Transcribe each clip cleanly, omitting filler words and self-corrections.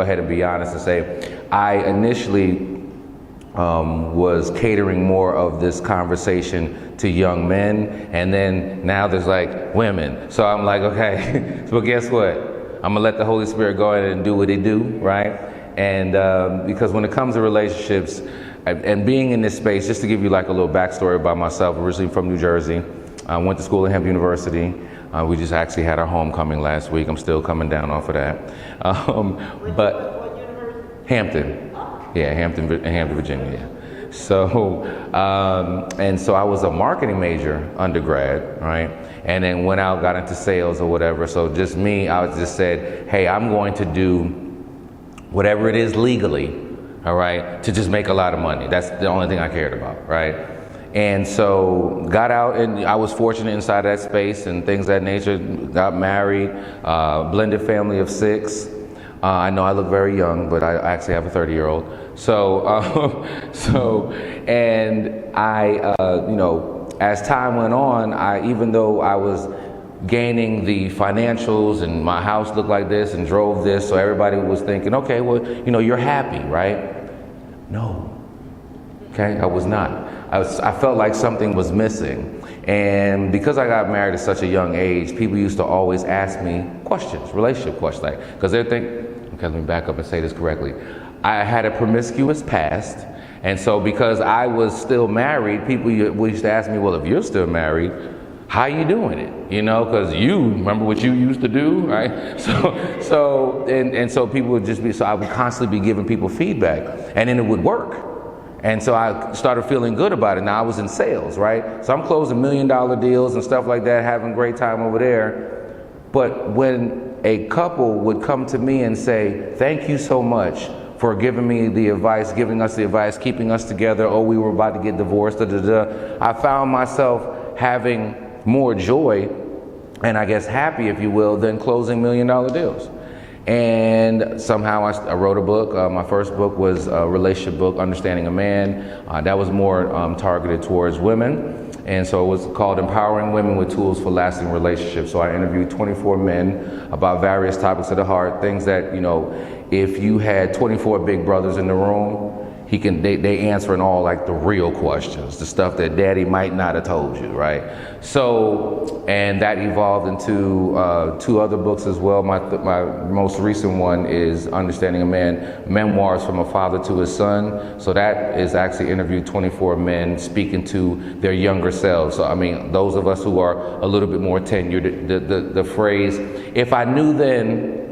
Go ahead and be honest and say, I initially was catering more of this conversation to young men, and then now there's like women. So I'm like, okay, but guess what? I'm gonna let the Holy Spirit go ahead and do what He do, right? And because when it comes to relationships and being in this space, just to give you like a little backstory about myself, originally from New Jersey, I went to school at Hampton University. We just actually had our homecoming last week. I'm still coming down off of that. But What university? Hampton. Yeah, Hampton, Virginia. Yeah. So, and so I was a marketing major undergrad, right? And then went out, got into sales or whatever. So just me, I just said, hey, I'm going to do whatever it is legally, all right, to just make a lot of money. That's the only thing I cared about, right? And so got out, and I was fortunate inside that space and things of that nature. Got married, blended family of 6. I know I look very young, but I actually have a 30-year-old. So, and I, you know, as time went on, even though I was gaining the financials and my house looked like this and drove this, so everybody was thinking, okay, well, you know, you're happy, right? No. Okay, I was not. I felt like something was missing. And because I got married at such a young age, people used to always ask me questions, relationship questions, like, because they think, okay, let me back up and say this correctly. I had a promiscuous past, and so because I was still married, people used to ask me, well, if you're still married, how you doing it? You know, because you remember what you used to do, right? So people would just be, so I would constantly be giving people feedback, and then it would work. And so I started feeling good about it. Now I was in sales, right? So I'm closing $1 million deals and stuff like that, having a great time over there. But when a couple would come to me and say, thank you so much for giving me the advice, giving us the advice, keeping us together, oh, we were about to get divorced, I found myself having more joy and I guess happy, if you will, than closing $1 million deals. And somehow I wrote a book. My first book was a relationship book, Understanding a Man. That was more targeted towards women. And so it was called Empowering Women with Tools for Lasting Relationships. So I interviewed 24 men about various topics of the heart, things that, you know, if you had 24 big brothers in the room, they answering all like the real questions, the stuff that daddy might not have told you, right? So, and that evolved into 2 other books as well. My most recent one is Understanding a Man, Memoirs from a Father to His Son. So that is actually interviewed 24 men speaking to their younger selves. So I mean, those of us who are a little bit more tenured, the phrase, if I knew then,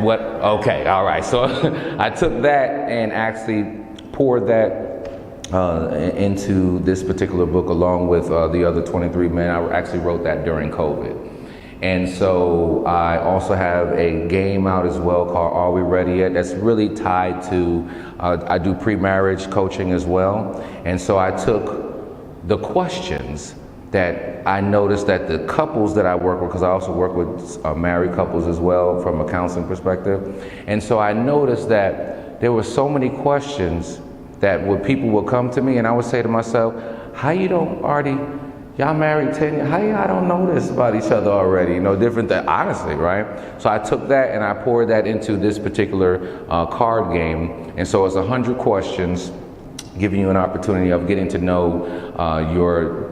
what, okay, all right. So I took that and actually poured that into this particular book along with the other 23 men. I actually wrote that during COVID. And so I also have a game out as well called Are We Ready Yet? That's really tied to, I do pre-marriage coaching as well. And so I took the questions that I noticed that the couples that I work with, because I also work with married couples as well from a counseling perspective. And so I noticed that there were so many questions that when people would come to me and I would say to myself, how you don't already, y'all married 10 years, how y'all don't know this about each other already? You know, different than, honestly, right? So I took that and I poured that into this particular card game. And so it's 100 questions, giving you an opportunity of getting to know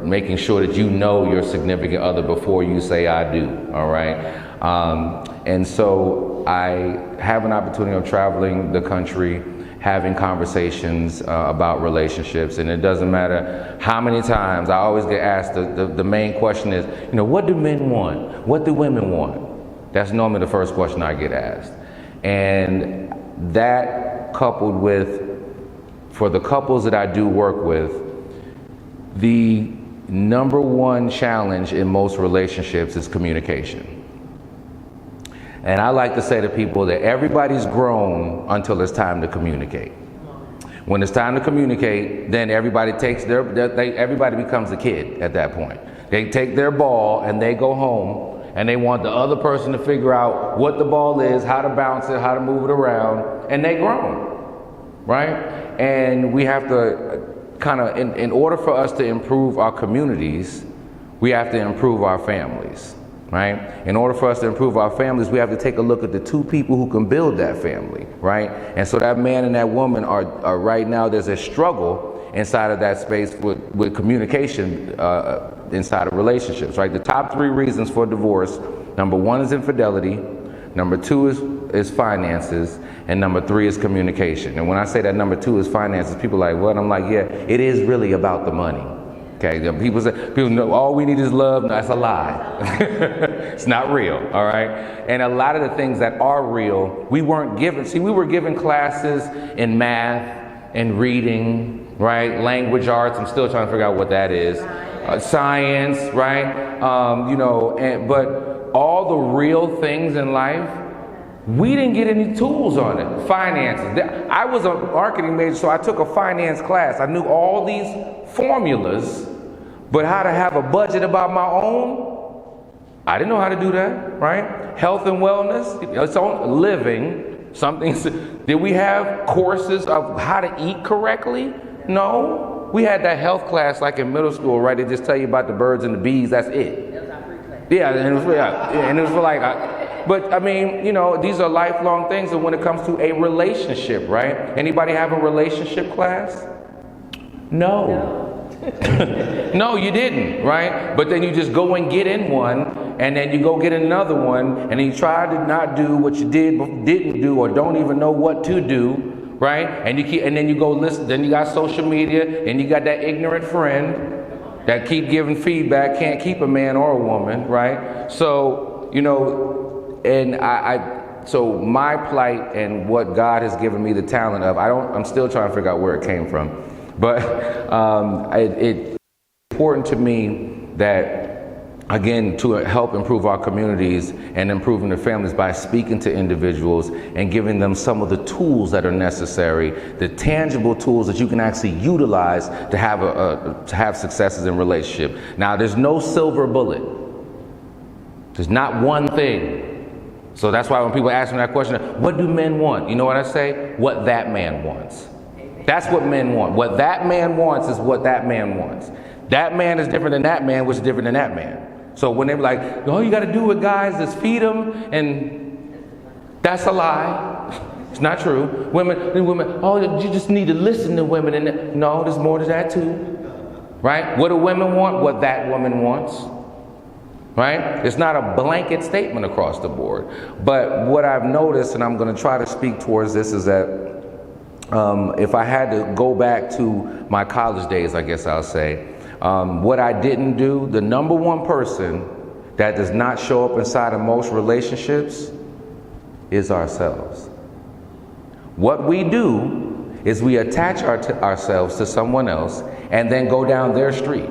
making sure that you know your significant other before you say I do, all right? And so I have an opportunity of traveling the country, having conversations about relationships, and it doesn't matter how many times I always get asked, the main question is, you know, what do men want? What do women want? That's normally the first question I get asked. And that coupled with, for the couples that I do work with, the number one challenge in most relationships is communication. And I like to say to people that everybody's grown until it's time to communicate. When it's time to communicate, then everybody takes everybody becomes a kid at that point. They take their ball and they go home and they want the other person to figure out what the ball is, how to bounce it, how to move it around, and they grown, right? And we have to kind of, in order for us to improve our communities, we have to improve our families. right? In order for us to improve our families, we have to take a look at the two people who can build that family, right? And so that man and that woman are right now, there's a struggle inside of that space with communication inside of relationships, right? The top 3 reasons for divorce: number 1 is infidelity, number 2 is finances, and number 3 is communication. And when I say that number 2 is finances, people are like, what? I'm like, yeah, it is really about the money. Okay, people know all we need is love. No, that's a lie. It's not real, all right? And a lot of the things that are real, we weren't given. See, we were given classes in math and reading, right? Language arts, I'm still trying to figure out what that is. Science, right? But all the real things in life, we didn't get any tools on it. Finances. I was a marketing major, so I took a finance class. I knew all these formulas, but how to have a budget about my own, I didn't know how to do that, right? Health and wellness, its own living, something. Did we have courses of how to eat correctly? No. We had that health class like in middle school, right? They just tell you about the birds and the bees, that's it. That was our free class. Yeah, and it was for like, but I mean, these are lifelong things. And when it comes to a relationship, right? Anybody have a relationship class? No. No, you didn't, right? But then you just go and get in one, and then you go get another one, and then you try to not do what you didn't do, or don't even know what to do, right? And then you go listen. Then you got social media, and you got that ignorant friend that keep giving feedback, can't keep a man or a woman, right? So and so my plight and what God has given me the talent of, I'm still trying to figure out where it came from. But it's important to me that, again, to help improve our communities and improving their families by speaking to individuals and giving them some of the tools that are necessary, the tangible tools that you can actually utilize to have successes in relationship. Now, there's no silver bullet. There's not one thing. So that's why when people ask me that question, what do men want? You know what I say? What that man wants. That's what men want. What that man wants is what that man wants. That man is different than that man, which is different than that man. So when they're like, all you got to do with guys is feed them, and that's a lie. It's not true. Women, oh, you just need to listen to women. And no, there's more to that too. Right? What do women want? What that woman wants. Right? It's not a blanket statement across the board. But what I've noticed, and I'm going to try to speak towards this, is that if I had to go back to my college days, I guess I'll say, what I didn't do, the number one person that does not show up inside of most relationships is ourselves. What we do is we attach ourselves to someone else and then go down their street.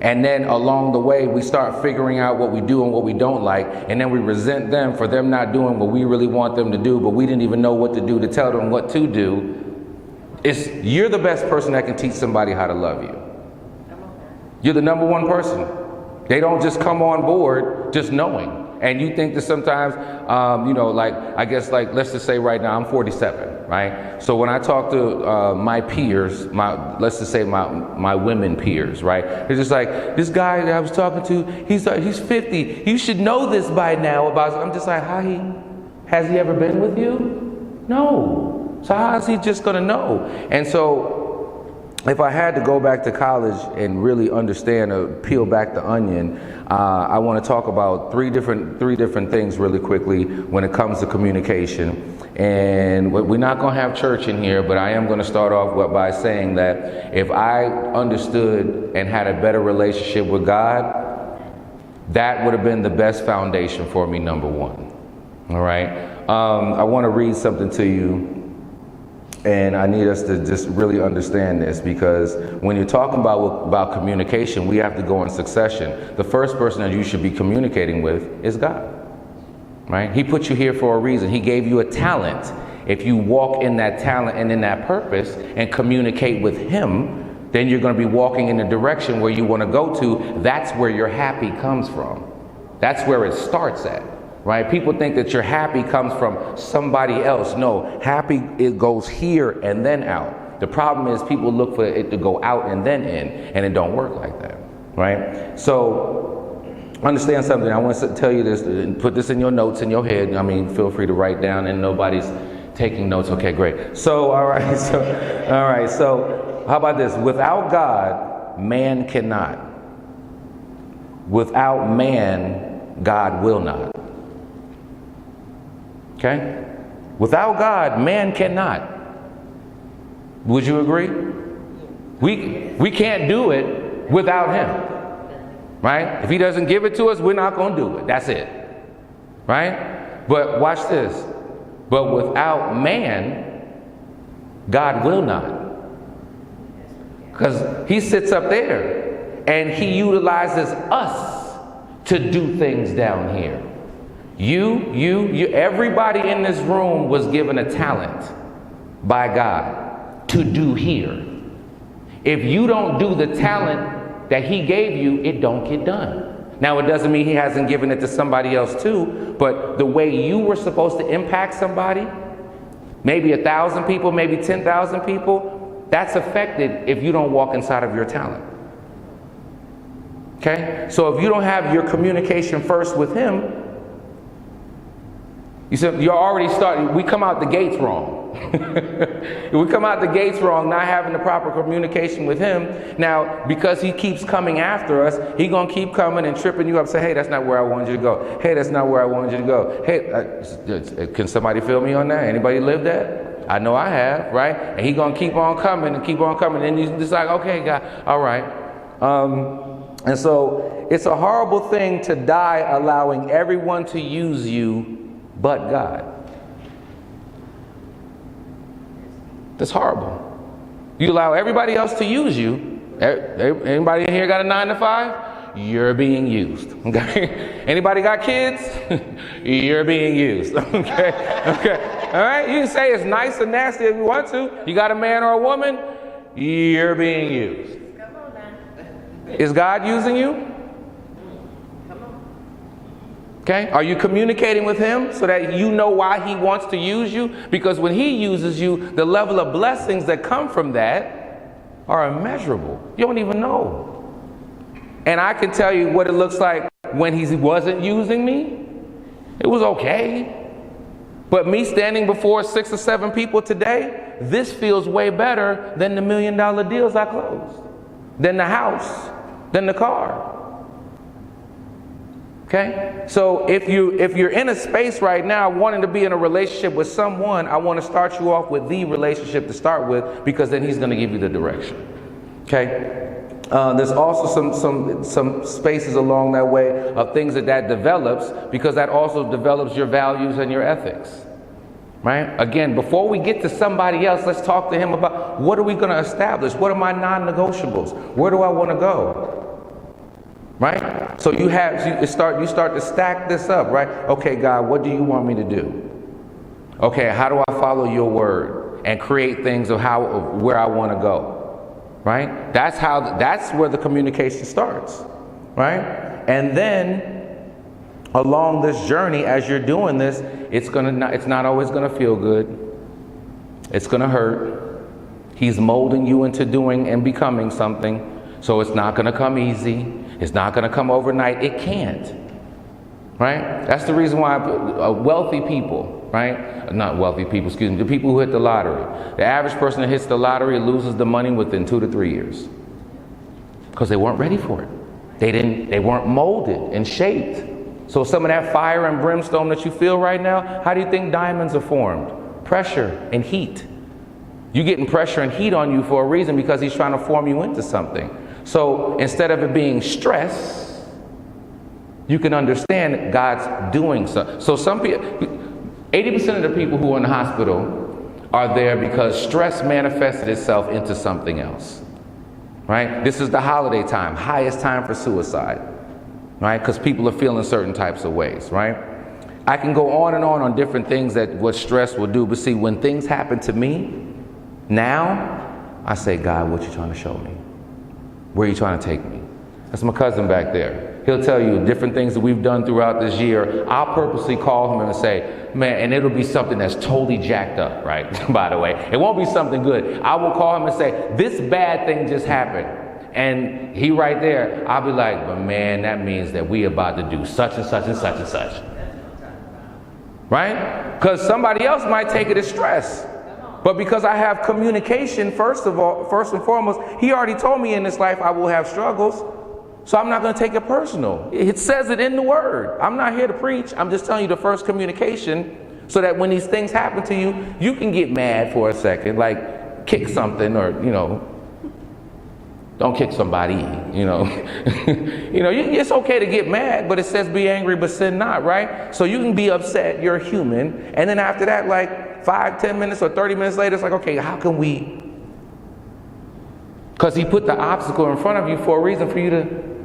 And then along the way, we start figuring out what we do and what we don't like. And then we resent them for them not doing what we really want them to do, but we didn't even know what to do to tell them what to do. You're the best person that can teach somebody how to love you. You're the number one person. They don't just come on board just knowing. And you think that sometimes, let's just say right now, I'm 47, right? So when I talk to my peers, let's just say my women peers, right? They're just like, this guy that I was talking to, he's 50. You should know this by now. I'm just like, has he ever been with you? No. So how is he just going to know? And so if I had to go back to college and really understand or peel back the onion, I want to talk about three different things really quickly when it comes to communication. And we're not going to have church in here, but I am going to start off by saying that if I understood and had a better relationship with God, that would have been the best foundation for me, number one. All right? I want to read something to you. And I need us to just really understand this, because when you're talking about communication, we have to go in succession. The first person that you should be communicating with is God, right? He put you here for a reason. He gave you a talent. If you walk in that talent and in that purpose and communicate with Him, then you're going to be walking in the direction where you want to go to. That's where your happy comes from. That's where it starts at. Right? People think that your happy comes from somebody else. No, happy, it goes here and then out. The problem is people look for it to go out and then in, and it don't work like that. Right? So understand something. I want to tell you this, and put this in your notes in your head. I mean, feel free to write down, and nobody's taking notes. Okay, great. So, all right. So, how about this? Without God, man cannot. Without man, God will not. Okay? Without God, man cannot. Would you agree? We can't do it without him. Right? If he doesn't give it to us, we're not going to do it. That's it. Right? But watch this. But without man, God will not. Because he sits up there and he utilizes us to do things down here. You, everybody in this room was given a talent by God to do here. If you don't do the talent that he gave you, it don't get done. Now, it doesn't mean he hasn't given it to somebody else too, but the way you were supposed to impact somebody, maybe 1,000 people, maybe 10,000 people, that's affected if you don't walk inside of your talent. Okay? So if you don't have your communication first with him, you said you're already starting. We come out the gates wrong. We come out the gates wrong, not having the proper communication with him. Now, because he keeps coming after us, he's going to keep coming and tripping you up. Say, hey, that's not where I wanted you to go. Hey, that's not where I wanted you to go. Hey, can somebody feel me on that? Anybody live that? I know I have, right? And he's going to keep on coming and keep on coming. And you just like, okay, God, all right. And so it's a horrible thing to die allowing everyone to use you but God. That's horrible. You allow everybody else to use you. Anybody in here got a 9 to 5? You're being used. Okay. Anybody got kids? You're being used. Okay. All right. You can say it's nice and nasty if you want to. You got a man or a woman? You're being used. Come on now. Is God using you? Okay, are you communicating with him so that you know why he wants to use you? Because when he uses you, the level of blessings that come from that are immeasurable. You don't even know. And I can tell you what it looks like when he wasn't using me. It was okay. But me standing before 6 or 7 people today, this feels way better than the $1 million deals I closed, than the house, than the car. Okay, so if you're in a space right now wanting to be in a relationship with someone, I want to start you off with the relationship to start with, because then he's going to give you the direction. Okay, there's also some spaces along that way of things that develops, because that also develops your values and your ethics. Right? Again, before we get to somebody else, let's talk to him about what are we going to establish? What are my non-negotiables? Where do I want to go? Right? So you start to stack this up, right? Okay, God, what do you want me to do? Okay, how do I follow your word and create things of where I want to go? Right? That's where the communication starts. Right? And then along this journey, as you're doing this, it's not always gonna feel good. It's gonna hurt. He's molding you into doing and becoming something. So it's not gonna come easy. It's not going to come overnight. It can't. Right? That's the reason why wealthy people, right? Not wealthy people, excuse me, the people who hit the lottery. The average person that hits the lottery loses the money within 2 to 3 years. Because they weren't ready for it. They weren't molded and shaped. So some of that fire and brimstone that you feel right now, how do you think diamonds are formed? Pressure and heat. You're getting pressure and heat on you for a reason, because he's trying to form you into something. So instead of it being stress, you can understand God's doing so. So some people, 80% of the people who are in the hospital are there because stress manifested itself into something else. Right? This is the holiday time, highest time for suicide. Right? Because people are feeling certain types of ways. Right? I can go on and on different things that what stress will do. But see, when things happen to me, now I say, God, what you trying to show me? Where are you trying to take me? That's my cousin back there. He'll tell you different things that we've done throughout this year. I'll purposely call him and say, man, and it'll be something that's totally jacked up, right? By the way, it won't be something good. I will call him and say, this bad thing just happened. and he right there, I'll be like, but man, that means that we about to do such and such and such and such. Right? Because somebody else might take it as stress. But because I have communication, first and foremost, he already told me in this life I will have struggles. So I'm not going to take it personal. It says it in the word. I'm not here to preach. I'm just telling you the first communication so that when these things happen to you, you can get mad for a second, like kick something or, don't kick somebody, it's okay to get mad, but it says be angry, but sin not, right? So you can be upset, you're human. And then after that, like 5, 10 minutes or 30 minutes later, it's like, okay, how can we? Because he put the obstacle in front of you for a reason for you to,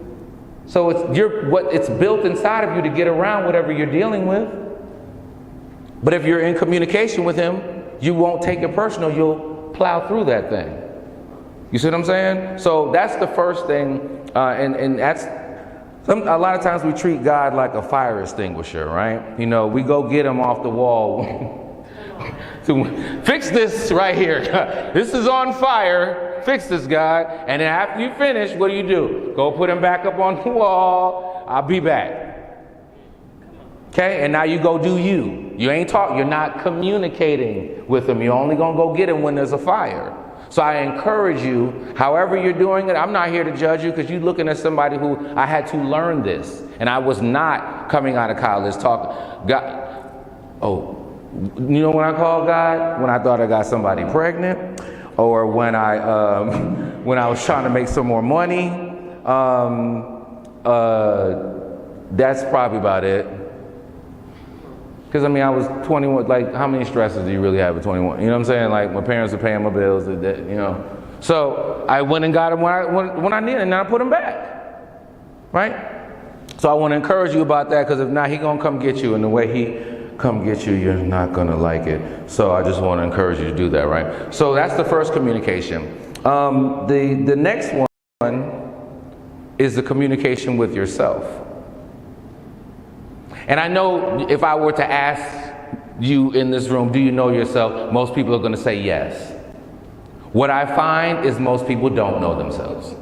so it's built inside of you to get around whatever you're dealing with. But if you're in communication with him, you won't take it personal, you'll plow through that thing. You see what I'm saying? So that's the first thing, and that's, a lot of times we treat God like a fire extinguisher, right? We go get him off the wall to fix this right here. This is on fire, fix this, God. And then after you finish, what do? Go put him back up on the wall, I'll be back. Okay, and now you go do you. You're not communicating with him. You're only gonna go get him when there's a fire. So I encourage you, however you're doing it, I'm not here to judge you because you're looking at somebody who I had to learn this. And I was not coming out of college talking, God, when I called God? When I thought I got somebody pregnant, or when I was trying to make some more money. That's probably about it. Because, I was 21, like, how many stresses do you really have at 21? You know what I'm saying? Like, my parents are paying my bills, So, I went and got them when I needed, and then I put them back. Right? So, I want to encourage you about that, because if not, he's going to come get you, and the way he come get you, you're not going to like it. So, I just want to encourage you to do that, right? So, that's the first communication. The next one is the communication with yourself. And I know if I were to ask you in this room, do you know yourself? Most people are going to say yes. What I find is most people don't know themselves.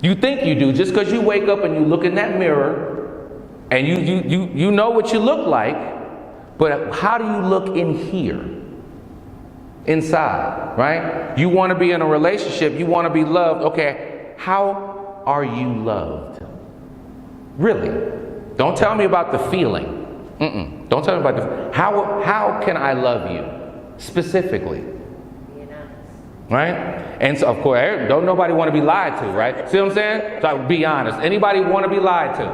You think you do just because you wake up and you look in that mirror and you know what you look like, but how do you look in here? Inside, right? You want to be in a relationship, you want to be loved. Okay, how are you loved? Really? Don't tell me about the feeling. Don't tell me about how can I love you specifically? Right? And so, of course, don't nobody want to be lied to, right? See what I'm saying? So be honest. Anybody want to be lied to?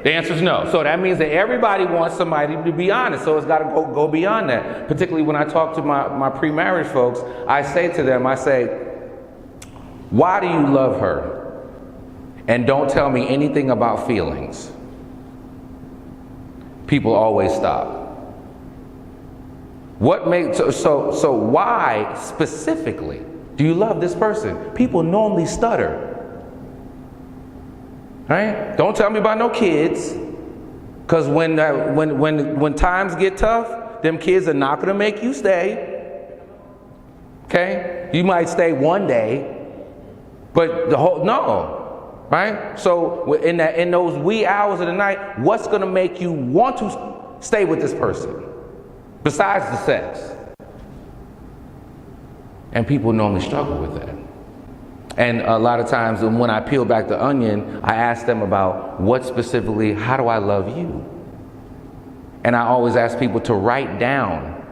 The answer is no. So that means that everybody wants somebody to be honest. So it's got to go beyond that. Particularly when I talk to my pre-marriage folks, I say to them, why do you love her? And don't tell me anything about feelings. People always stop. What makes so why specifically do you love this person? People normally stutter. Right? Don't tell me about no kids, because when times get tough, them kids are not going to make you stay. Okay? You might stay one day, but no. Right? So in those wee hours of the night, what's going to make you want to stay with this person besides the sex? And people normally struggle with that. And a lot of times when I peel back the onion, I ask them about what specifically, how do I love you? And I always ask people to write down,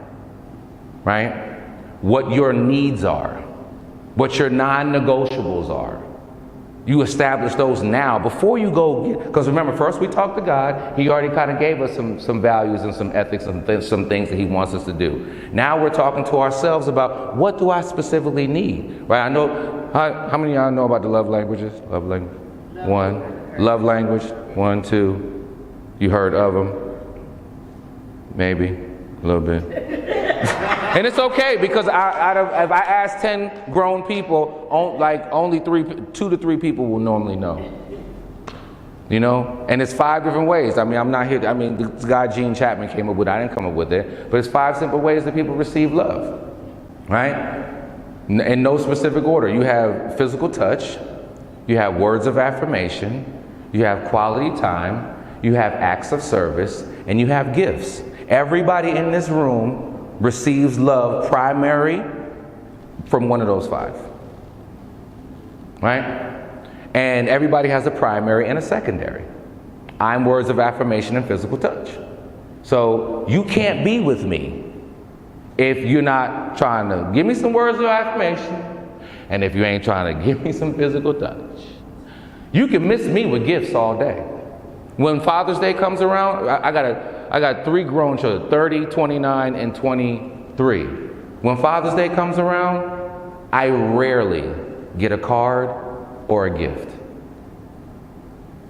right, what your needs are, what your non-negotiables are. You establish those now before you go, because remember, first we talked to God. He already kind of gave us some values and some ethics and some things that he wants us to do. Now we're talking to ourselves about, what do I specifically need? Right? I know, how many of y'all know about the love languages? Love language? One. Love language? 1, 2. You heard of them? Maybe. A little bit. And it's okay, because if I ask 10 grown people, only 2 to 3 people will normally know. And it's 5 different ways. I'm not here. This guy Gene Chapman came up with it. I didn't come up with it. But it's 5 simple ways that people receive love. Right? In no specific order. You have physical touch, you have words of affirmation, you have quality time, you have acts of service, and you have gifts. Everybody in this room receives love primary from one of those 5. Right? And everybody has a primary and a secondary. I'm words of affirmation and physical touch. So you can't be with me if you're not trying to give me some words of affirmation, and if you ain't trying to give me some physical touch. You can miss me with gifts all day. When Father's Day comes around, I got 3 grown children, 30, 29, and 23. When Father's Day comes around, I rarely get a card or a gift.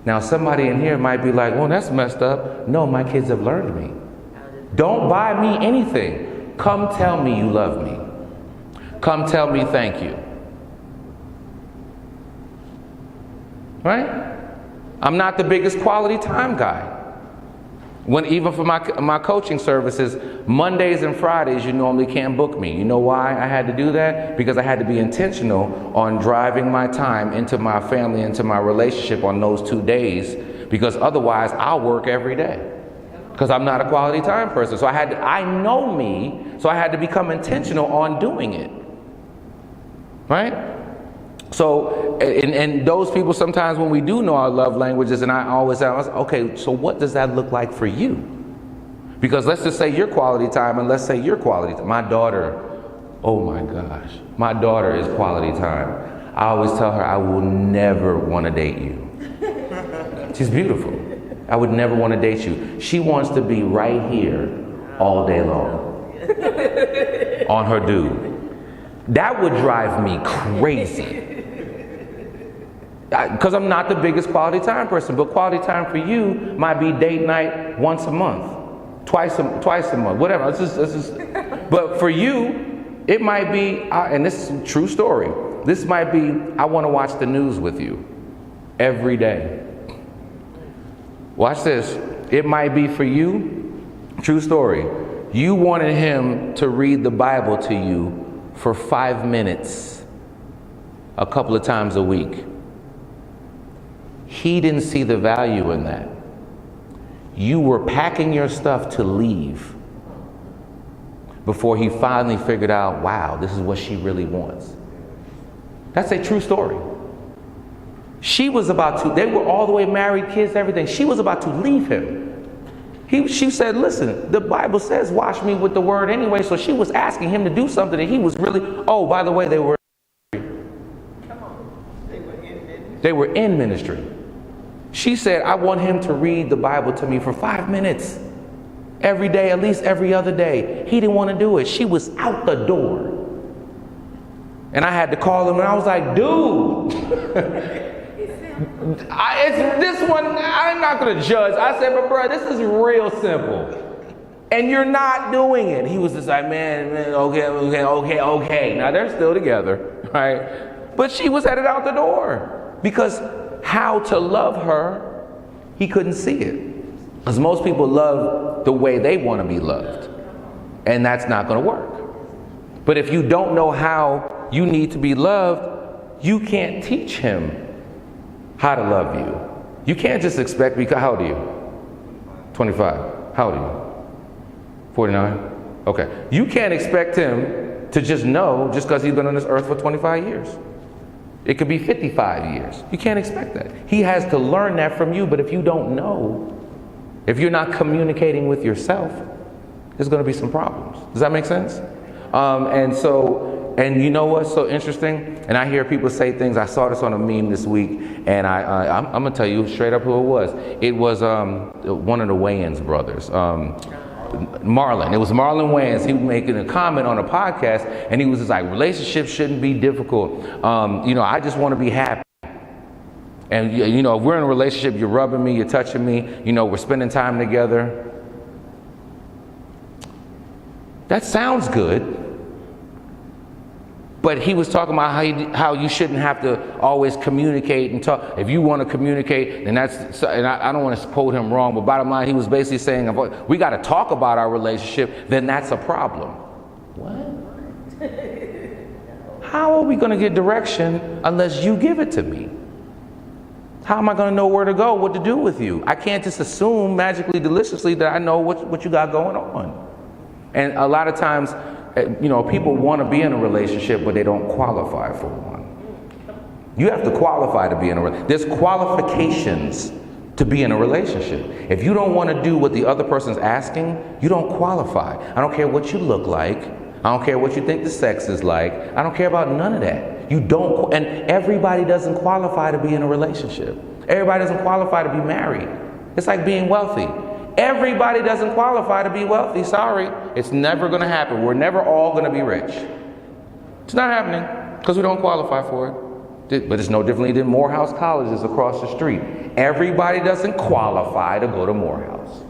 Now somebody in here might be like, well, that's messed up. No, my kids have learned me. Don't buy me anything. Come tell me you love me. Come tell me thank you. Right? I'm not the biggest quality time guy. Even for my coaching services, Mondays and Fridays, you normally can't book me. You know why I had to do that? Because I had to be intentional on driving my time into my family, into my relationship on those 2 days, because otherwise I'll work every day. Because I'm not a quality time person. So I know me, so I had to become intentional on doing it. Right? So, and those people sometimes when we do know our love languages, and I always ask, okay, so what does that look like for you? Because let's just say your quality time, and let's say your quality time. My daughter, oh my gosh, my daughter is quality time. I always tell her I will never want to date you. She's beautiful. I would never want to date you. She wants to be right here all day long on her dude. That would drive me crazy. Because I'm not the biggest quality time person, but quality time for you might be date night once a month, twice a month, whatever. It's just, but for you, it might be, and this is a true story, this might be, I want to watch the news with you every day. Watch this. It might be for you, true story, you wanted him to read the Bible to you for 5 minutes a couple of times a week. He didn't see the value in that. You were packing your stuff to leave before he finally figured out, wow, this is what she really wants. That's a true story. She was about to, they were all the way married, kids, everything. She was about to leave him. She said, listen, the Bible says wash me with the word anyway. So she was asking him to do something that he was really, oh, by the way, they were in ministry. She said, I want him to read the Bible to me for 5 minutes every day, at least every other day. He didn't want to do it. She was out the door. And I had to call him and I was like, dude, it's this one, I'm not going to judge. I said, but bro, this is real simple. And you're not doing it. He was just like, man, okay. Now they're still together, right? But she was headed out the door because how to love her, he couldn't see it. Because most people love the way they want to be loved. And that's not going to work. But if you don't know how you need to be loved, you can't teach him how to love you. You can't just expect, because how old are you? 25. How old are you? 49? Okay. You can't expect him to just know just because he's been on this earth for 25 years. It could be 55 years. You can't expect that. He has to learn that from you, but if you don't know, if you're not communicating with yourself, there's going to be some problems. Does that make sense? And you know what's so interesting? And I hear people say things. I saw this on a meme this week, and I'm going to tell you straight up who it was. It was one of the Wayans brothers. Marlon. It was Marlon Wayans. He was making a comment on a podcast, and he was just like, relationships shouldn't be difficult. I just want to be happy. And if we're in a relationship, you're rubbing me, you're touching me, we're spending time together. That sounds good. But he was talking about how you shouldn't have to always communicate and talk. If you want to communicate, and I don't want to quote him wrong, but bottom line, he was basically saying, if we got to talk about our relationship, then that's a problem. What? how are we going to get direction unless you give it to me? How am I going to know where to go, what to do with you? I can't just assume magically, deliciously that I know what you got going on. And a lot of times, people want to be in a relationship, but they don't qualify for one. You have to qualify to be in a relationship. There's qualifications to be in a relationship. If you don't want to do what the other person's asking, you don't qualify. I don't care what you look like. I don't care what you think the sex is like. I don't care about none of that. You don't, and everybody doesn't qualify to be in a relationship. Everybody doesn't qualify to be married. It's like being wealthy. Everybody doesn't qualify to be wealthy. Sorry, it's never going to happen. We're never all going to be rich. It's not happening because we don't qualify for it. But it's no differently than Morehouse colleges across the street. Everybody doesn't qualify to go to Morehouse.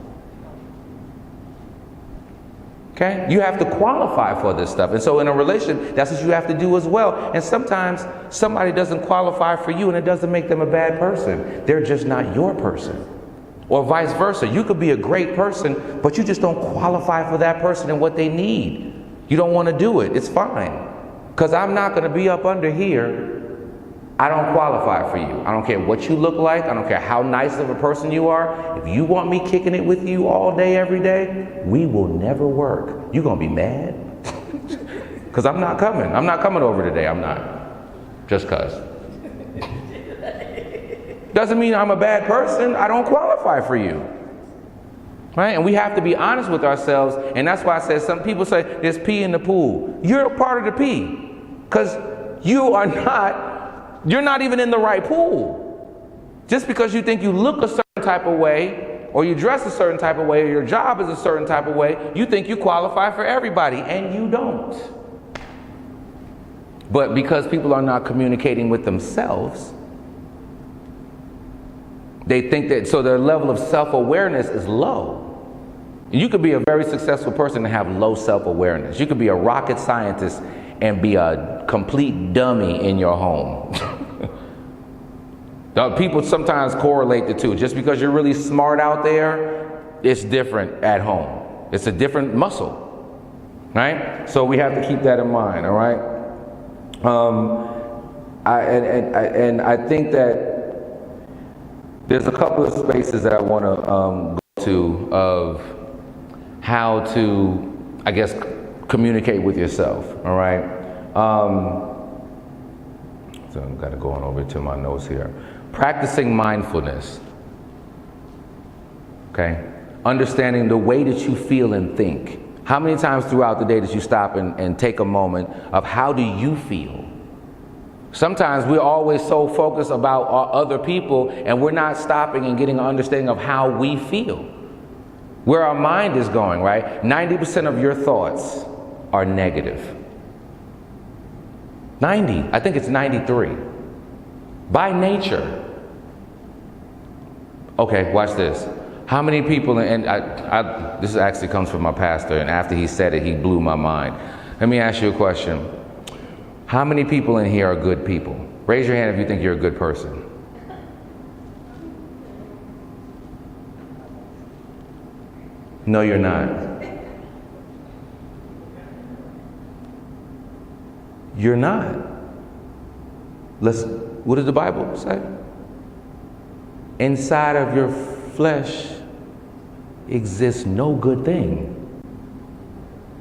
Okay? You have to qualify for this stuff. And so in a relationship, that's what you have to do as well. And sometimes somebody doesn't qualify for you, and it doesn't make them a bad person. They're just not your person. Or vice versa. You could be a great person, but you just don't qualify for that person and what they need. You don't want to do it. It's fine. Because I'm not going to be up under here. I don't qualify for you. I don't care what you look like. I don't care how nice of a person you are. If you want me kicking it with you all day, every day, we will never work. You're going to be mad? Because I'm not coming. I'm not coming over today. I'm not. Just because. Doesn't mean I'm a bad person. I don't qualify for you. Right? And we have to be honest with ourselves. And that's why I said, some people say, there's pee in the pool. You're a part of the pee. Because you're not even in the right pool. Just because you think you look a certain type of way, or you dress a certain type of way, or your job is a certain type of way, you think you qualify for everybody, and you don't. But because people are not communicating with themselves, they think that, so their level of self-awareness is low. You could be a very successful person and have low self-awareness. You could be a rocket scientist and be a complete dummy in your home. People sometimes correlate the two. Just because you're really smart out there, it's different at home. It's a different muscle, right? So we have to keep that in mind, all right? I think that there's a couple of spaces that I want to go to of how to, I guess, communicate with yourself, all right? So I've got to go on over to my notes here. Practicing mindfulness, okay? Understanding the way that you feel and think. How many times throughout the day did you stop and take a moment of how do you feel? Sometimes we're always so focused about other people, and we're not stopping and getting an understanding of how we feel. Where our mind is going, right? 90% of your thoughts are negative. 90, I think it's 93. By nature. Okay, watch this. How many people, and this actually comes from my pastor, and after he said it, he blew my mind. Let me ask you a question. How many people in here are good people? Raise your hand if you think you're a good person. No, you're not. You're not. What does the Bible say? Inside of your flesh exists no good thing.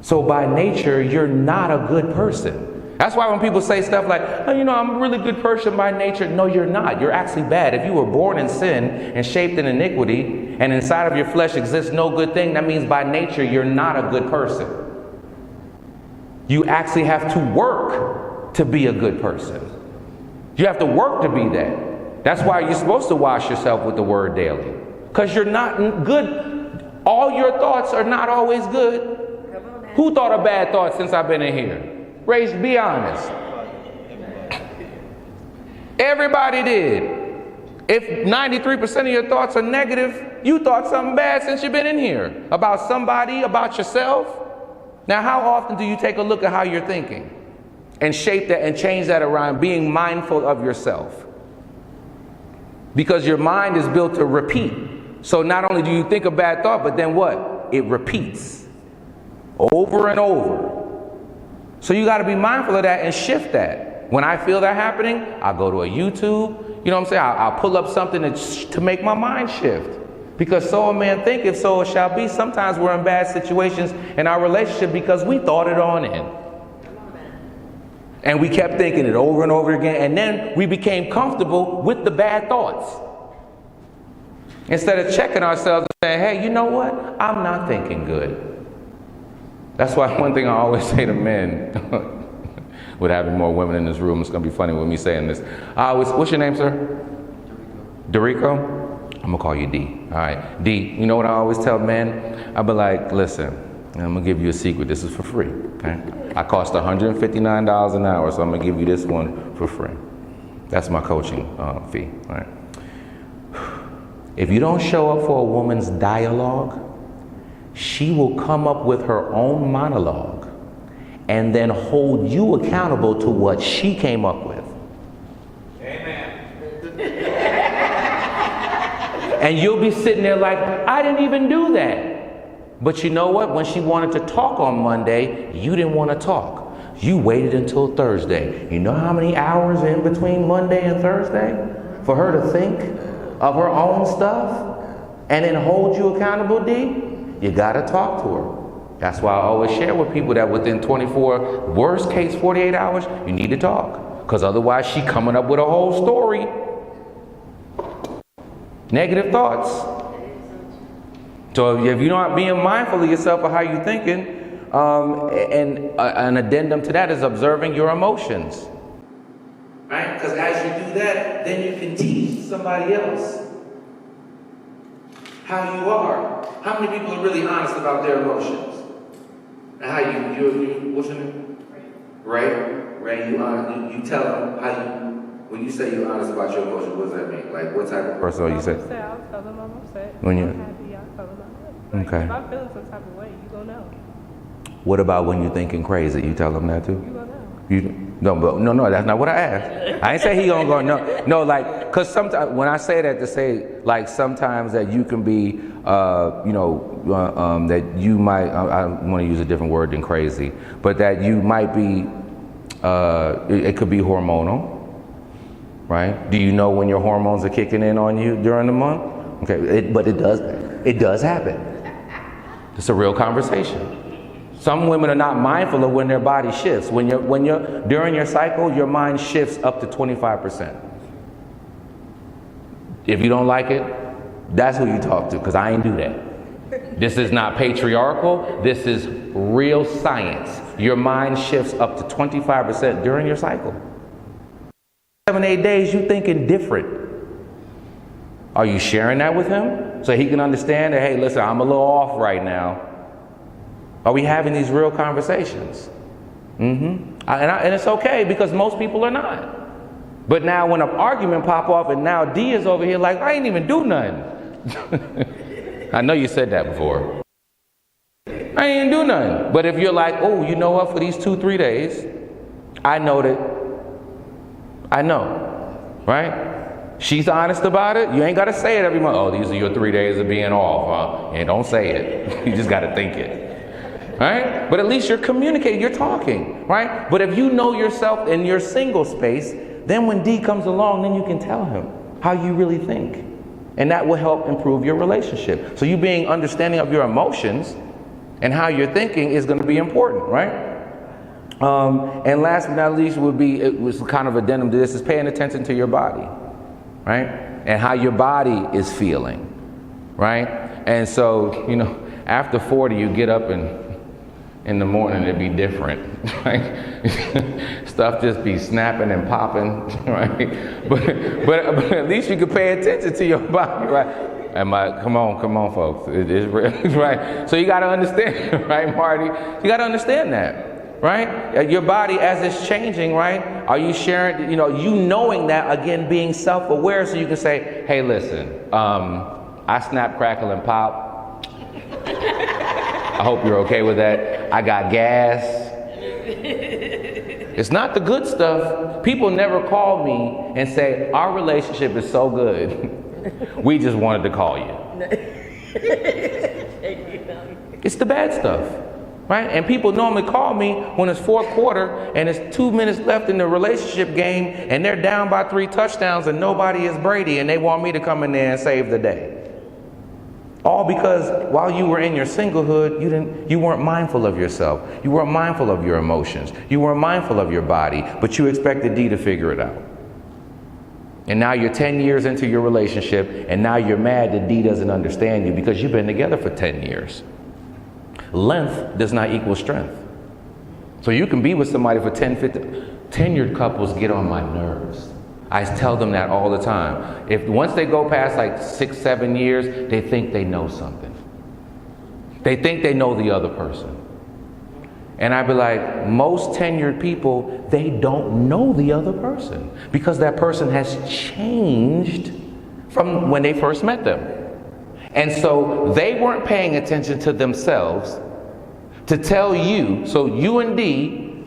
So by nature, you're not a good person. That's why when people say stuff like, oh, I'm a really good person by nature. No, you're not. You're actually bad. If you were born in sin and shaped in iniquity, and inside of your flesh exists no good thing, that means by nature, you're not a good person. You actually have to work to be a good person. You have to work to be that. That's why you're supposed to wash yourself with the word daily. Because you're not good. All your thoughts are not always good. Who thought a bad thought since I've been in here? Be honest. Everybody did. If 93% of your thoughts are negative, you thought something bad since you've been in here. About somebody, about yourself. Now, how often do you take a look at how you're thinking? And shape that and change that around, being mindful of yourself. Because your mind is built to repeat. So not only do you think a bad thought, but then what? It repeats. Over and over. So you got to be mindful of that and shift that. When I feel that happening, I'll go to a YouTube, you know what I'm saying? I'll pull up something to make my mind shift. Because so a man thinketh, so it shall be. Sometimes we're in bad situations in our relationship because we thought it on in. And we kept thinking it over and over again. And then we became comfortable with the bad thoughts. Instead of checking ourselves and saying, hey, you know what? I'm not thinking good. That's why one thing I always say to men, with having more women in this room, it's going to be funny with me saying this. What's your name, sir? Dorico? I'm going to call you D. All right. D, you know what I always tell men? I'll be like, listen, I'm going to give you a secret. This is for free. Okay? I cost $159 an hour, so I'm going to give you this one for free. That's my coaching fee. All right. If you don't show up for a woman's dialogue, she will come up with her own monologue and then hold you accountable to what she came up with. And you'll be sitting there like, I didn't even do that. But you know what? When she wanted to talk on Monday, you didn't want to talk. You waited until Thursday. You know how many hours in between Monday and Thursday for her to think of her own stuff and then hold you accountable, D? You got to talk to her. That's why I always share with people that within 24, worst case 48 hours, you need to talk. Because otherwise she coming up with a whole story. Negative thoughts. So if you're not being mindful of yourself or how you're thinking, and an addendum to that is observing your emotions. Right? Because as you do that, then you can teach somebody else how you are. How many people are really honest about their emotions? And how you what's your name? Ray, you tell them how you. When you say you're honest about your emotions, what does that mean? Like, what type of person are you say? I'll tell them I'm upset. When you're happy, I'll tell them I'm happy. Okay. If I'm feeling some type of way, you gonna know. What about when you're thinking crazy? You tell them that too? You gonna know. No, that's not what I asked. I ain't say he gonna go, no, like, cause sometimes, when I say that to say, like, sometimes that you can be, that you might, I want to use a different word than crazy, but that you might be, it could be hormonal. Right? Do you know when your hormones are kicking in on you during the month? Okay, but it does happen. It's a real conversation. Some women are not mindful of when their body shifts. When you're during your cycle, your mind shifts up to 25%. If you don't like it, that's who you talk to, because I ain't do that. This is not patriarchal. This is real science. Your mind shifts up to 25% during your cycle. 7-8 days, you thinking different. Are you sharing that with him so he can understand that, hey, listen, I'm a little off right now? Are we having these real conversations? And it's okay, because most people are not. But now when an argument pop off and now D is over here like, I ain't even do nothing. I know you said that before. I ain't do nothing. But if you're like, oh, you know what, for these 2-3 days, I know, right? She's honest about it. You ain't got to say it every month. Oh, these are your 3 days of being off, huh? And don't say it. You just got to think it. Right? But at least you're communicating, you're talking, right? But if you know yourself in your single space, then when D comes along, then you can tell him how you really think. And that will help improve your relationship. So you being understanding of your emotions and how you're thinking is going to be important, right? And last but not least it was kind of addendum to this, is paying attention to your body, right? And how your body is feeling, right? And so, after 40, you get up and in the morning it'd be different, right? Stuff just be snapping and popping, right? But at least you can pay attention to your body, right? Come on, folks. It is real, right? So you got to understand, right, Marty? You got to understand that. Right? Your body as it's changing, right? Are you sharing, you knowing that, again, being self-aware, so you can say, hey, listen, I snap, crackle, and pop. I hope you're okay with that. I got gas. It's not the good stuff. People never call me and say, our relationship is so good. We just wanted to call you. It's the bad stuff. right? And people normally call me when it's fourth quarter and it's 2 minutes left in the relationship game and they're down by 3 touchdowns and nobody is Brady and they want me to come in there and save the day. All because while you were in your singlehood, you weren't mindful of yourself. You weren't mindful of your emotions. You weren't mindful of your body, but you expected D to figure it out. And now you're 10 years into your relationship and now you're mad that D doesn't understand you because you've been together for 10 years. Length does not equal strength. So you can be with somebody for 10, 15, tenured couples get on my nerves. I tell them that all the time. If once they go past like 6, 7 years, they think they know something. They think they know the other person. And I'd be like, most tenured people, they don't know the other person because that person has changed from when they first met them. And so they weren't paying attention to themselves to tell you, so you and D,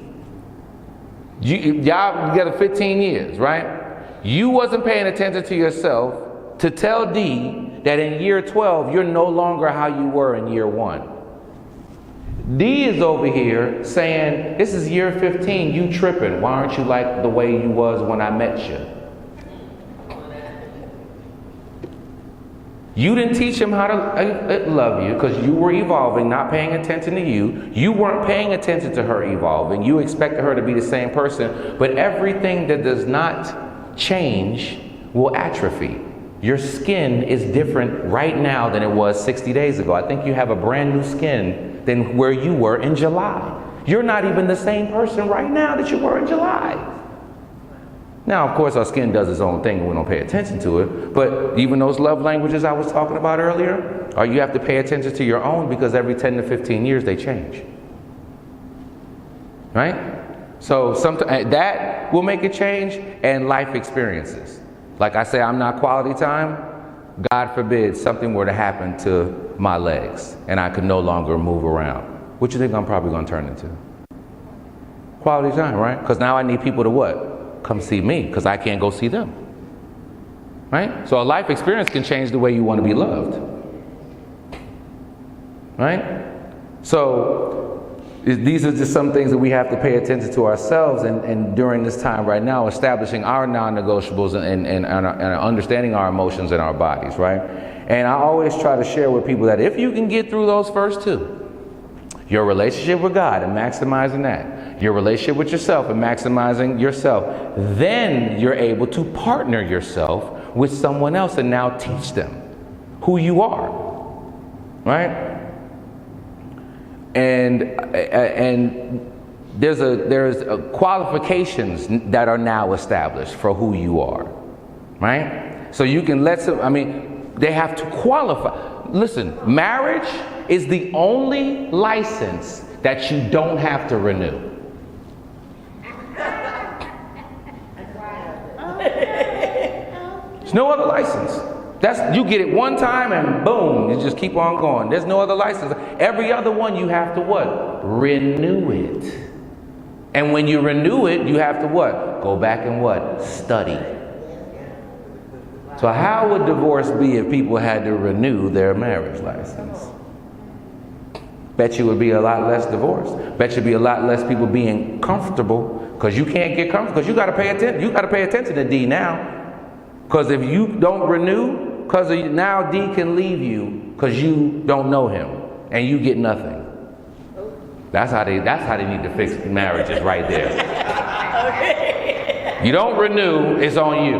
y'all together 15 years, right? You wasn't paying attention to yourself to tell D that in year 12, you're no longer how you were in year 1. D is over here saying, this is year 15, you tripping. Why aren't you like the way you was when I met you? You didn't teach him how to love you because you were evolving, not paying attention to you. You weren't paying attention to her evolving. You expected her to be the same person, but everything that does not change will atrophy. Your skin is different right now than it was 60 days ago. I think you have a brand new skin than where you were in July. You're not even the same person right now that you were in July. Now, of course, our skin does its own thing and we don't pay attention to it. But even those love languages I was talking about earlier, or you have to pay attention to your own because every 10 to 15 years they change. Right? So that will make a change, and life experiences. Like I say, I'm not quality time. God forbid something were to happen to my legs and I could no longer move around. What do you think I'm probably going to turn into? Quality time, right? Because now I need people to what? Come see me because I can't go see them. Right? So a life experience can change the way you want to be loved. Right? So these are just some things that we have to pay attention to ourselves, and during this time right now, establishing our non-negotiables and understanding our emotions and our bodies, right? And I always try to share with people that if you can get through those first two, your relationship with God and maximizing that, your relationship with yourself and maximizing yourself, then you're able to partner yourself with someone else and now teach them who you are, right? And there's qualifications that are now established for who you are, right? So you can let some, they have to qualify. Listen, marriage is the only license that you don't have to renew. There's no other license. You get it one time and boom, you just keep on going. There's no other license. Every other one you have to what? Renew it. And when you renew it, you have to what? Go back and what? Study. So how would divorce be if people had to renew their marriage license? Bet you would be a lot less divorce. Bet you'd be a lot less people being comfortable because you can't get comfortable because you got to pay attention. You got to pay attention to D now. Because if you don't renew, because now D can leave you because you don't know him and you get nothing. That's how they need to fix marriages right there. You don't renew, it's on you.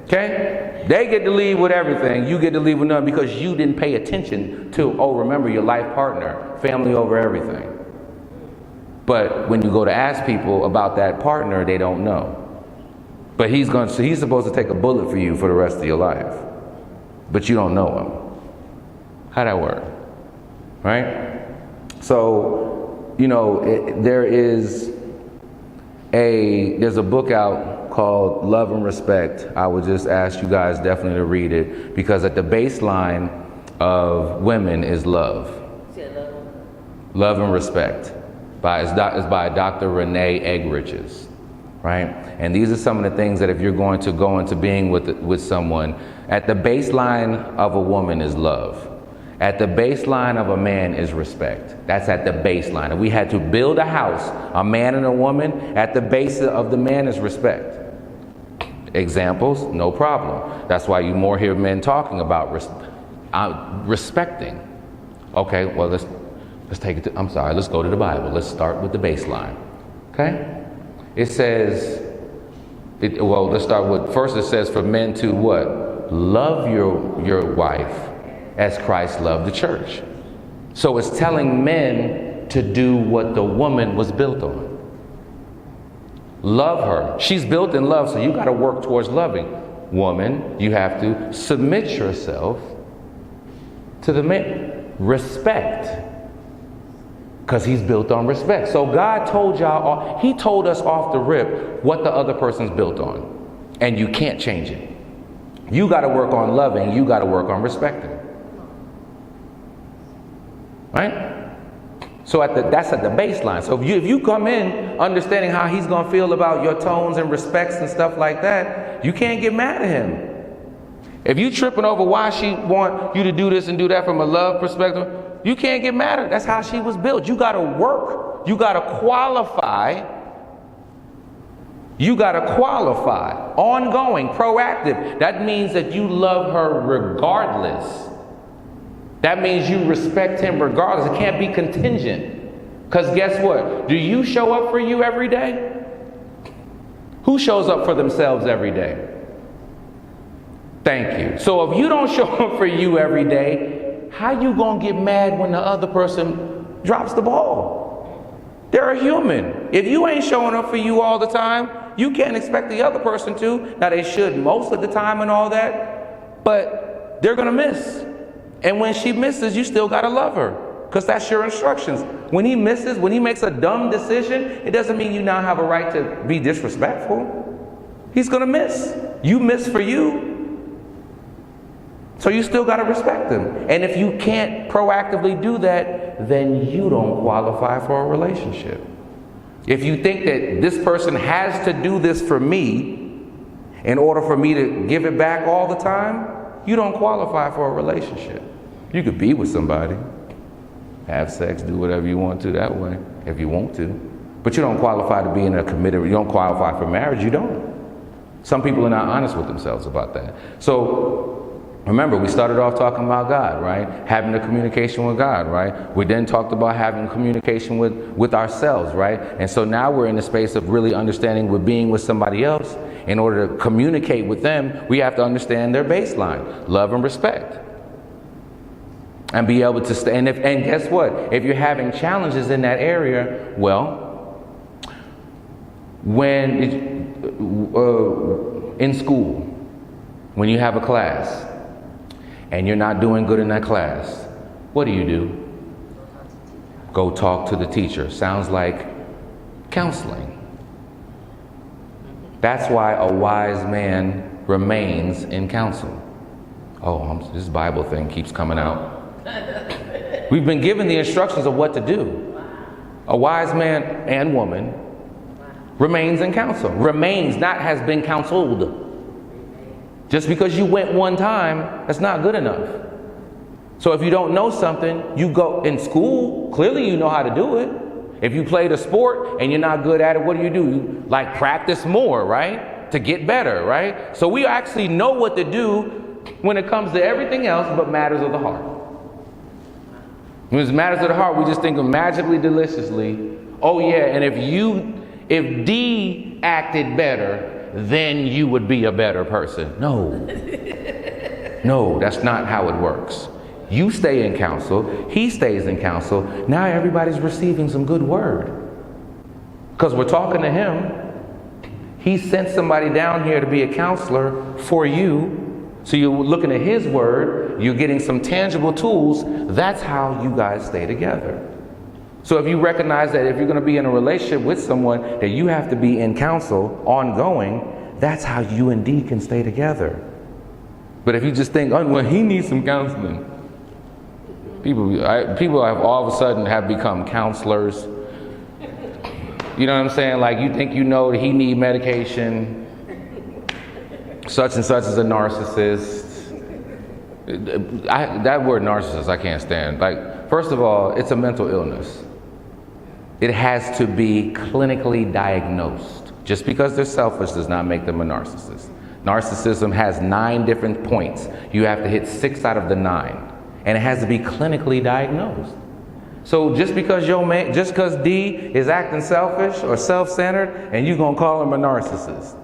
Okay? They get to leave with everything. You get to leave with nothing because you didn't pay attention to, remember your life partner, family over everything. But when you go to ask people about that partner, they don't know. But he's supposed to take a bullet for you for the rest of your life. But you don't know him. How'd that work? Right? So, there's a book out called Love and Respect. I would just ask you guys definitely to read it because at the baseline of women is love. Love and Respect. It's by Dr. Renee Eggrichs. Right? And these are some of the things that if you're going to go into being with someone, at the baseline of a woman is love. At the baseline of a man is respect. That's at the baseline. If we had to build a house, a man and a woman, at the base of the man is respect. Examples, no problem. That's why you more hear men talking about respecting. Okay, well, let's take it to, let's go to the Bible. Let's start with the baseline. Okay? It says, let's start with, first it says for men to what? Love your wife as Christ loved the church. So it's telling men to do what the woman was built on. Love her. She's built in love, so you got to work towards loving. Woman, you have to submit yourself to the man. Respect. Because he's built on respect. So God told y'all, he told us off the rip what the other person's built on. And you can't change it. You got to work on loving, you got to work on respecting. Right? So that's at the baseline. So if you come in understanding how he's going to feel about your tones and respects and stuff like that, you can't get mad at him. If you tripping over why she want you to do this and do that from a love perspective, you can't get mad at her. That's how she was built. You got to work. You got to qualify. You got to qualify. Ongoing, proactive. That means that you love her regardless. That means you respect him regardless. It can't be contingent. Because guess what? Do you show up for you every day? Who shows up for themselves every day? Thank you. So if you don't show up for you every day, how you going to get mad when the other person drops the ball? They're a human. If you ain't showing up for you all the time, you can't expect the other person to. Now they should most of the time and all that, but they're going to miss. And when she misses, you still got to love her, because that's your instructions. When he misses, when he makes a dumb decision, it doesn't mean you now have a right to be disrespectful. He's going to miss. You miss for you. So you still got to respect him. And if you can't proactively do that, then you don't qualify for a relationship. If you think that this person has to do this for me in order for me to give it back all the time, you don't qualify for a relationship. You could be with somebody, have sex, do whatever you want to that way, if you want to. But you don't qualify to be in a committed, you don't qualify for marriage, you don't. Some people are not honest with themselves about that. So remember, we started off talking about God, right? Having a communication with God, right? We then talked about having communication with ourselves, right? And so now we're in the space of really understanding with being with somebody else. In order to communicate with them, we have to understand their baseline, love and respect. And be able to stay. And guess what? If you're having challenges in that area, well, when in school, when you have a class and you're not doing good in that class, what do? Go talk to the teacher. Sounds like counseling. That's why a wise man remains in counsel. Oh, this Bible thing keeps coming out. We've been given the instructions of what to do. A wise man and woman remains in counsel. Remains, not has been counseled. Just because you went one time, that's not good enough. So if you don't know something, you go in school, clearly you know how to do it. If you played a sport and you're not good at it, what do? You like practice more, right? To get better, right? So we actually know what to do when it comes to everything else but matters of the heart. When it's matters of the heart, we just think of magically, deliciously. Oh yeah, and if D acted better, then you would be a better person. No. No, that's not how it works. You stay in counsel, he stays in counsel. Now everybody's receiving some good word. Because we're talking to him. He sent somebody down here to be a counselor for you. So you're looking at his word, you're getting some tangible tools. That's how you guys stay together. So if you recognize that if you're going to be in a relationship with someone, that you have to be in counsel ongoing, that's how you and D can stay together. But if you just think, oh, well, he needs some counseling. People have all of a sudden have become counselors. You know what I'm saying? Like you think you know that he needs medication. Such and such is a narcissist. That word narcissist, I can't stand. Like, first of all, it's a mental illness. It has to be clinically diagnosed. Just because they're selfish does not make them a narcissist. Narcissism has 9 different points. You have to hit 6 out of the 9. And it has to be clinically diagnosed. So just because just because D is acting selfish or self-centered, and you're gonna call him a narcissist,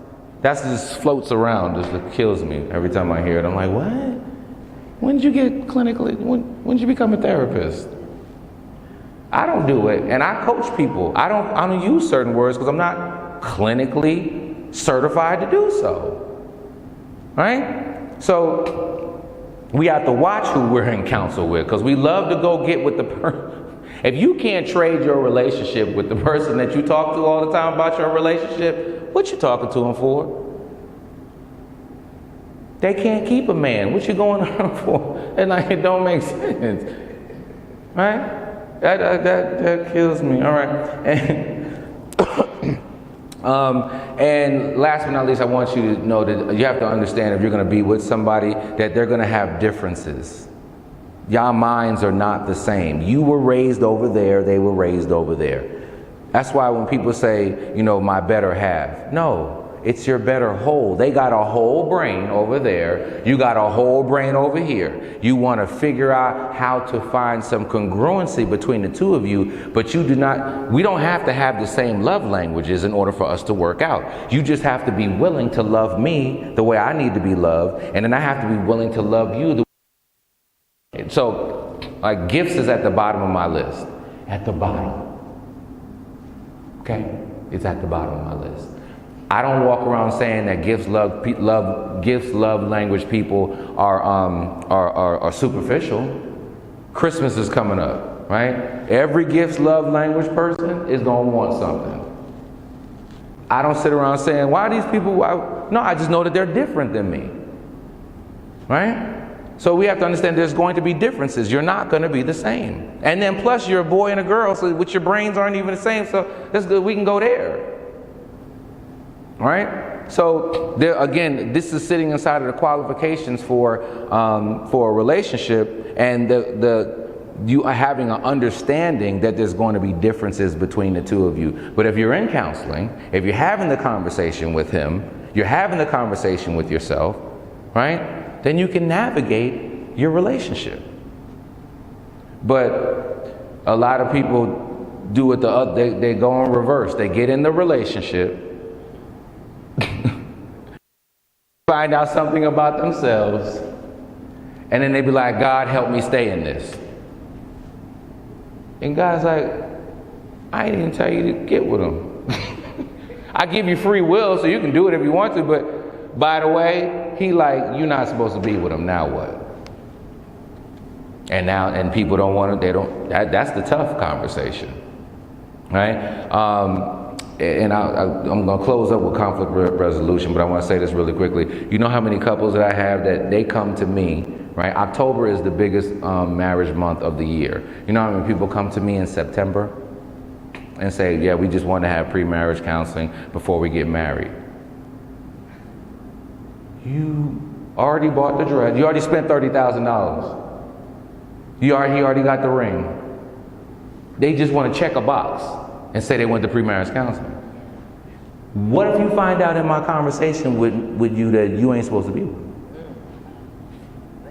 that just floats around. It kills me every time I hear it. I'm like, what? When did you get clinically? When did you become a therapist? I don't do it, and I coach people. I don't use certain words because I'm not clinically certified to do so. Right? So we have to watch who we're in counsel with, because we love to go get with the person. If you can't trade your relationship with the person that you talk to all the time about your relationship, what you talking to them for? They can't keep a man. What you going on for? And like, it don't make sense, right? That kills me. All right. And last but not least, I want you to know that you have to understand, if you're going to be with somebody, that they're going to have differences. Y'all minds are not the same. You were raised over there, they were raised over there. That's why when people say, you know, my better half, no, it's your better whole. They got a whole brain over there. You got a whole brain over here. You want to figure out how to find some congruency between the two of you, but we don't have to have the same love languages in order for us to work out. You just have to be willing to love me the way I need to be loved, and then I have to be willing to love you the way. So, like, gifts is at the bottom of my list. At the bottom. Okay? It's at the bottom of my list. I don't walk around saying that gifts, love language people are superficial. Christmas is coming up, right? Every gifts, love language person is going to want something. I don't sit around saying, why are these people? No, I just know that they're different than me, right? So we have to understand there's going to be differences. You're not going to be the same. And then plus you're a boy and a girl, so which your brains aren't even the same. So that's good. We can go there. All right? So there, again, this is sitting inside of the qualifications for a relationship, and you are having an understanding that there's going to be differences between the two of you. But if you're in counseling, if you're having the conversation with him, you're having the conversation with yourself, right? Then you can navigate your relationship. But a lot of people do it they go in reverse. They get in the relationship, find out something about themselves, and then they be like, God, help me stay in this. And God's like, I didn't even tell you to get with him. I give you free will so you can do it if you want to, but by the way, he like, you're not supposed to be with him, now what? And people don't want to, that's the tough conversation, right? And I'm going to close up with conflict resolution, but I want to say this really quickly. You know how many couples that I have that they come to me, right? October is the biggest marriage month of the year. You know how many people come to me in September and say, yeah, we just want to have pre-marriage counseling before we get married. You already bought the dress. You already spent $30,000. He already got the ring. They just want to check a box and say they went to pre-marriage counseling. What if you find out in my conversation with you that you ain't supposed to be with him?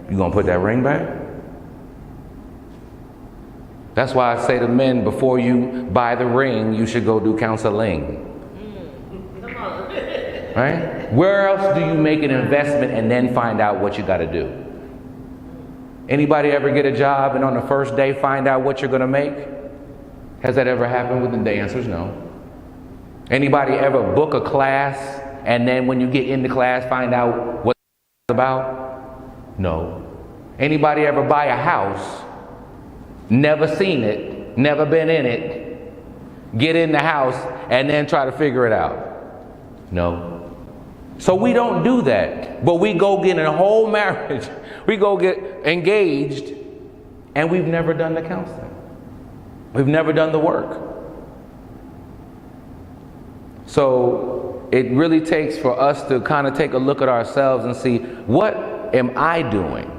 You gonna put that ring back? That's why I say to men, before you buy the ring, you should go do counseling. Right? Where else do you make an investment and then find out what you got to do? Anybody ever get a job and on the first day find out what you're going to make? Has that ever happened with them? The answer is no. Anybody ever book a class and then when you get into class find out what it's about? No. Anybody ever buy a house, never seen it, never been in it, get in the house and then try to figure it out? No. So we don't do that, but we go get in a whole marriage. We go get engaged, and we've never done the counseling. We've never done the work. So it really takes for us to kind of take a look at ourselves and see, what am I doing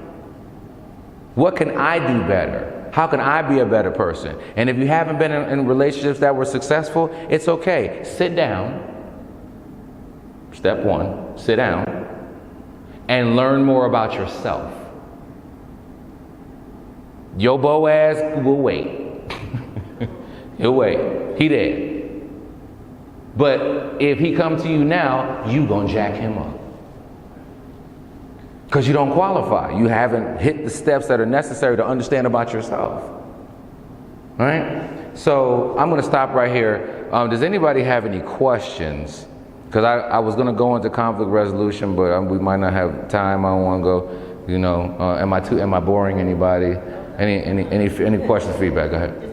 What can I do better? How can I be a better person? And if you haven't been in relationships that were successful, it's okay. Sit down. Step one, sit down and learn more about yourself. Your Boaz will wait. He'll wait. He dead. But if he come to you now, you gonna jack him up. Because you don't qualify. You haven't hit the steps that are necessary to understand about yourself. All right? So I'm going to stop right here. Does anybody have any questions? Because I was going to go into conflict resolution, but we might not have time. I don't want to go, am I boring anybody? Any questions, feedback? Go ahead.